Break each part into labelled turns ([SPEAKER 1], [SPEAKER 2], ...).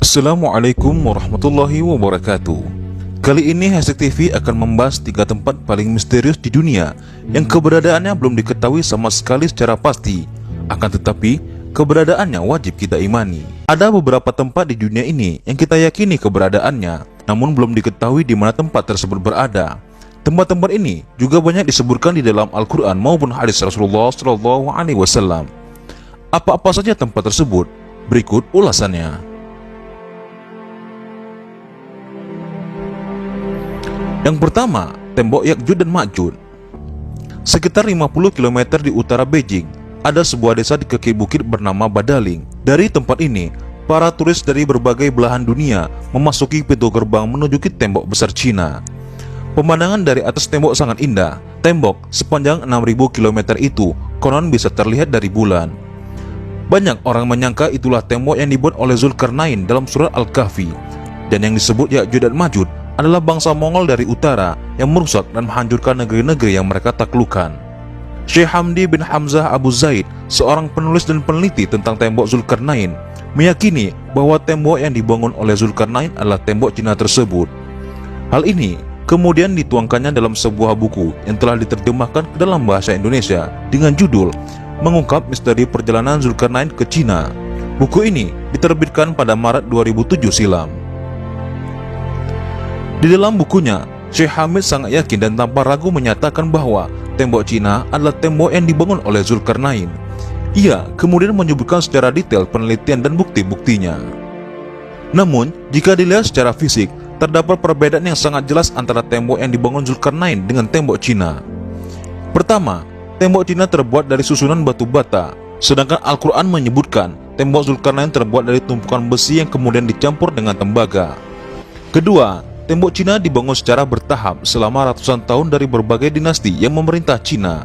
[SPEAKER 1] Assalamualaikum warahmatullahi wabarakatuh. Kali ini Hasik TV akan membahas 3 tempat paling misterius di dunia yang keberadaannya belum diketahui sama sekali secara pasti. Akan tetapi, keberadaannya wajib kita imani. Ada beberapa tempat di dunia ini yang kita yakini keberadaannya, namun belum diketahui di mana tempat tersebut berada. Tempat-tempat ini juga banyak disebutkan di dalam Al-Quran maupun hadis Rasulullah SAW. Apa-apa saja tempat tersebut? Berikut ulasannya. Yang pertama, tembok Ya'juj dan Ma'juj. Sekitar 50 km di utara Beijing, ada sebuah desa di kaki bukit bernama Badaling. Dari tempat ini, para turis dari berbagai belahan dunia memasuki pintu gerbang menuju ke tembok besar Cina. Pemandangan dari atas tembok sangat indah. Tembok sepanjang 6.000 km itu konon bisa terlihat dari bulan. Banyak orang menyangka itulah tembok yang dibuat oleh Zulkarnain dalam surat Al-Kahfi. Dan yang disebut Ya'juj dan Ma'juj adalah bangsa Mongol dari utara yang merusak dan menghancurkan negeri-negeri yang mereka taklukkan. Syekh Hamdi bin Hamzah Abu Zaid, seorang penulis dan peneliti tentang tembok Zulkarnain, meyakini bahwa tembok yang dibangun oleh Zulkarnain adalah tembok Cina tersebut. Hal ini kemudian dituangkannya dalam sebuah buku yang telah diterjemahkan ke dalam bahasa Indonesia dengan judul Mengungkap Misteri Perjalanan Zulkarnain ke Cina. Buku ini diterbitkan pada Maret 2007 silam. Di dalam bukunya, Syekh Hamid sangat yakin dan tanpa ragu menyatakan bahwa tembok Cina adalah tembok yang dibangun oleh Zulkarnain. Ia kemudian menyebutkan secara detail penelitian dan bukti-buktinya. Namun, jika dilihat secara fisik, terdapat perbedaan yang sangat jelas antara tembok yang dibangun Zulkarnain dengan tembok Cina. Pertama, tembok Cina terbuat dari susunan batu bata, sedangkan Al-Quran menyebutkan tembok Zulkarnain terbuat dari tumpukan besi yang kemudian dicampur dengan tembaga. Kedua, tembok Cina dibangun secara bertahap selama ratusan tahun dari berbagai dinasti yang memerintah Cina,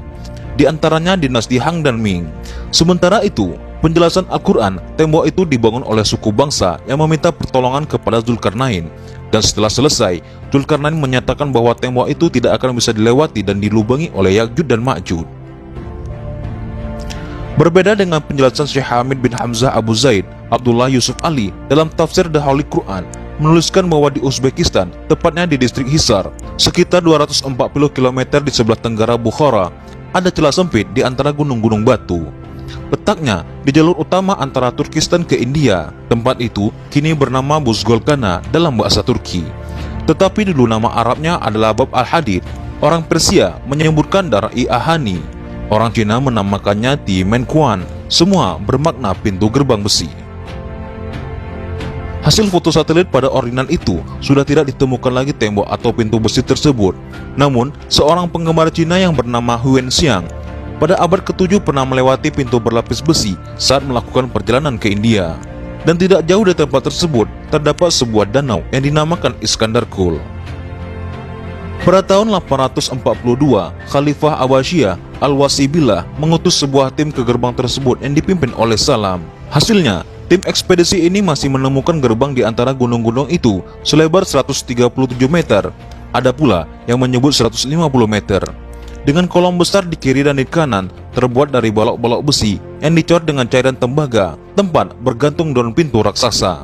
[SPEAKER 1] di antaranya dinasti Han dan Ming. Sementara itu, penjelasan Al-Quran, tembok itu dibangun oleh suku bangsa yang meminta pertolongan kepada Zulkarnain. Dan setelah selesai, Zulkarnain menyatakan bahwa tembok itu tidak akan bisa dilewati dan dilubangi oleh Ya'juj dan Ma'juj. Berbeda dengan penjelasan Syekh Hamid bin Hamzah Abu Zaid, Abdullah Yusuf Ali dalam tafsir The Holy Quran menuliskan bahwa di Uzbekistan, tepatnya di distrik Hisar, sekitar 240 km di sebelah tenggara Bukhara, ada celah sempit di antara gunung-gunung batu. Letaknya di jalur utama antara Turkistan ke India. Tempat itu kini bernama Buzgolkana dalam bahasa Turki. Tetapi dulu nama Arabnya adalah Bab al-Hadid. Orang Persia menyebutkan Dar-i Ahani. Orang Cina menamakannya Timenkuan. Semua bermakna pintu gerbang besi. Hasil foto satelit pada ordinat itu sudah tidak ditemukan lagi tembok atau pintu besi tersebut. Namun, seorang penggemar Cina yang bernama Huan Xiang pada abad ke-7 pernah melewati pintu berlapis besi saat melakukan perjalanan ke India. Dan tidak jauh dari tempat tersebut terdapat sebuah danau yang dinamakan Iskandar Kul. Pada tahun 842, Khalifah Abbasiyah Al-Wasibilah mengutus sebuah tim ke gerbang tersebut yang dipimpin oleh Salam. Hasilnya, tim ekspedisi ini masih menemukan gerbang di antara gunung-gunung itu selebar 137 meter. Ada pula yang menyebut 150 meter. Dengan kolom besar di kiri dan di kanan, terbuat dari balok-balok besi yang dicor dengan cairan tembaga, tempat bergantung daun pintu raksasa.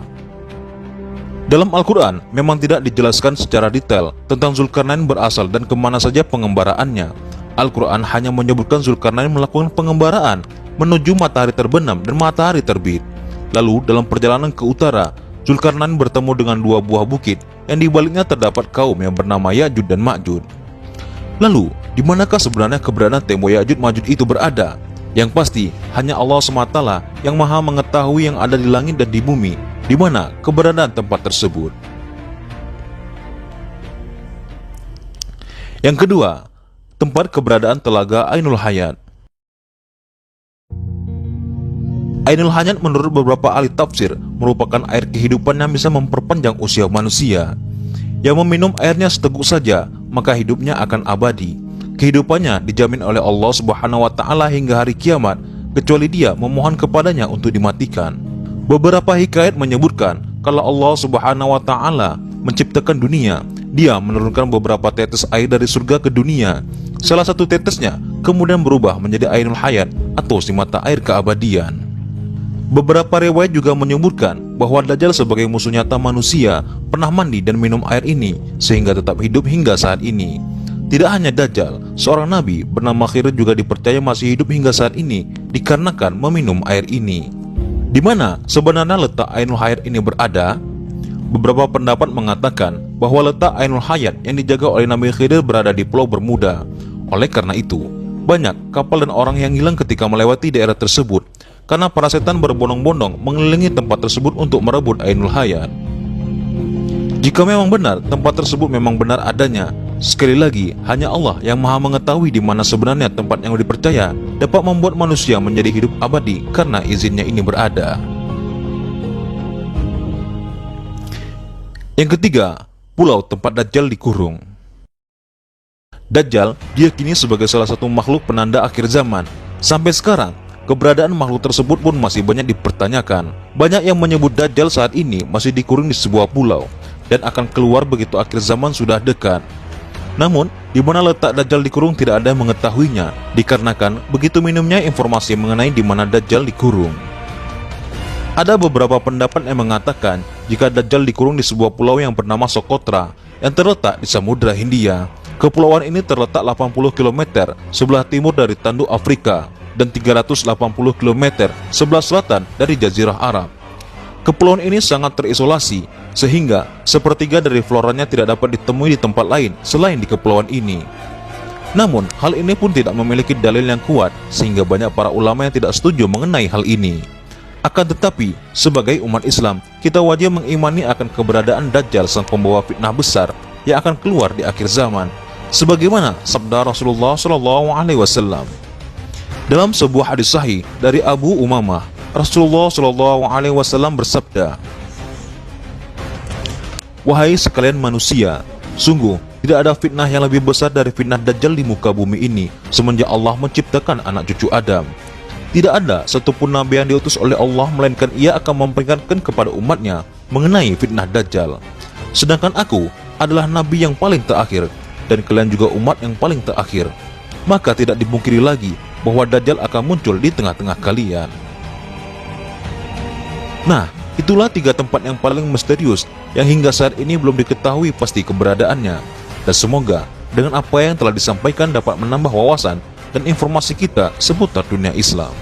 [SPEAKER 1] Dalam Al-Quran memang tidak dijelaskan secara detail tentang Zulkarnain berasal dan kemana saja pengembaraannya. Al-Quran hanya menyebutkan Zulkarnain melakukan pengembaraan menuju matahari terbenam dan matahari terbit. Lalu dalam perjalanan ke utara, Zulkarnain bertemu dengan 2 buah bukit yang di baliknya terdapat kaum yang bernama Ya'juj dan Ma'juj. Lalu, di manakah sebenarnya keberadaan tembok Ya'juj Ma'juj itu berada? Yang pasti, hanya Allah SWT yang maha mengetahui yang ada di langit dan di bumi, di mana keberadaan tempat tersebut. Yang kedua, tempat keberadaan telaga Ainul Hayat. Ainul Hayat menurut beberapa ahli tafsir merupakan air kehidupan yang bisa memperpanjang usia manusia. Yang meminum airnya seteguk saja, maka hidupnya akan abadi. Kehidupannya dijamin oleh Allah Subhanahu wa Ta'ala hingga hari kiamat, kecuali dia memohon kepadanya untuk dimatikan. Beberapa hikayat menyebutkan kalau Allah Subhanahu wa Ta'ala menciptakan dunia, dia menurunkan beberapa tetes air dari surga ke dunia. Salah satu tetesnya kemudian berubah menjadi Ainul Hayat atau si mata air keabadian. Beberapa riwayat juga menyebutkan bahwa Dajjal sebagai musuh nyata manusia pernah mandi dan minum air ini sehingga tetap hidup hingga saat ini. Tidak hanya Dajjal, seorang nabi bernama Khidir juga dipercaya masih hidup hingga saat ini dikarenakan meminum air ini. Di mana sebenarnya letak Ainul Hayat ini berada? Beberapa pendapat mengatakan bahwa letak Ainul Hayat yang dijaga oleh Nabi Khidir berada di Pulau Bermuda. Oleh karena itu, banyak kapal dan orang yang hilang ketika melewati daerah tersebut karena para setan berbondong-bondong mengelilingi tempat tersebut untuk merebut Ainul Hayat. Jika memang benar tempat tersebut memang benar adanya, sekali lagi hanya Allah yang maha mengetahui di mana sebenarnya tempat yang dipercaya dapat membuat manusia menjadi hidup abadi karena izinnya ini berada. Yang ketiga, pulau tempat Dajjal dikurung. Dajjal diyakini sebagai salah satu makhluk penanda akhir zaman. Sampai sekarang, keberadaan makhluk tersebut pun masih banyak dipertanyakan. Banyak yang menyebut Dajjal saat ini masih dikurung di sebuah pulau dan akan keluar begitu akhir zaman sudah dekat. Namun, di mana letak Dajjal dikurung tidak ada yang mengetahuinya, dikarenakan begitu minimnya informasi mengenai di mana Dajjal dikurung. Ada beberapa pendapat yang mengatakan jika Dajjal dikurung di sebuah pulau yang bernama Socotra yang terletak di Samudra Hindia. Kepulauan ini terletak 80 km sebelah timur dari tanduk Afrika dan 380 km sebelah selatan dari Jazirah Arab. Kepulauan ini sangat terisolasi sehingga sepertiga dari floranya tidak dapat ditemui di tempat lain selain di kepulauan ini. Namun, hal ini pun tidak memiliki dalil yang kuat sehingga banyak para ulama yang tidak setuju mengenai hal ini. Akan tetapi, sebagai umat Islam, kita wajib mengimani akan keberadaan Dajjal sang pembawa fitnah besar yang akan keluar di akhir zaman. Sebagaimana sabda Rasulullah SAW. Dalam sebuah hadis sahih dari Abu Umamah, Rasulullah SAW bersabda, "Wahai sekalian manusia, sungguh tidak ada fitnah yang lebih besar dari fitnah Dajjal di muka bumi ini semenjak Allah menciptakan anak cucu Adam. Tidak ada satupun nabi yang diutus oleh Allah melainkan ia akan memperingatkan kepada umatnya mengenai fitnah Dajjal. Sedangkan aku adalah nabi yang paling terakhir dan kalian juga umat yang paling terakhir. Maka tidak dipungkiri lagi bahwa Dajjal akan muncul di tengah-tengah kalian." Nah, itulah 3 tempat yang paling misterius yang hingga saat ini belum diketahui pasti keberadaannya. Dan semoga dengan apa yang telah disampaikan dapat menambah wawasan dan informasi kita seputar dunia Islam.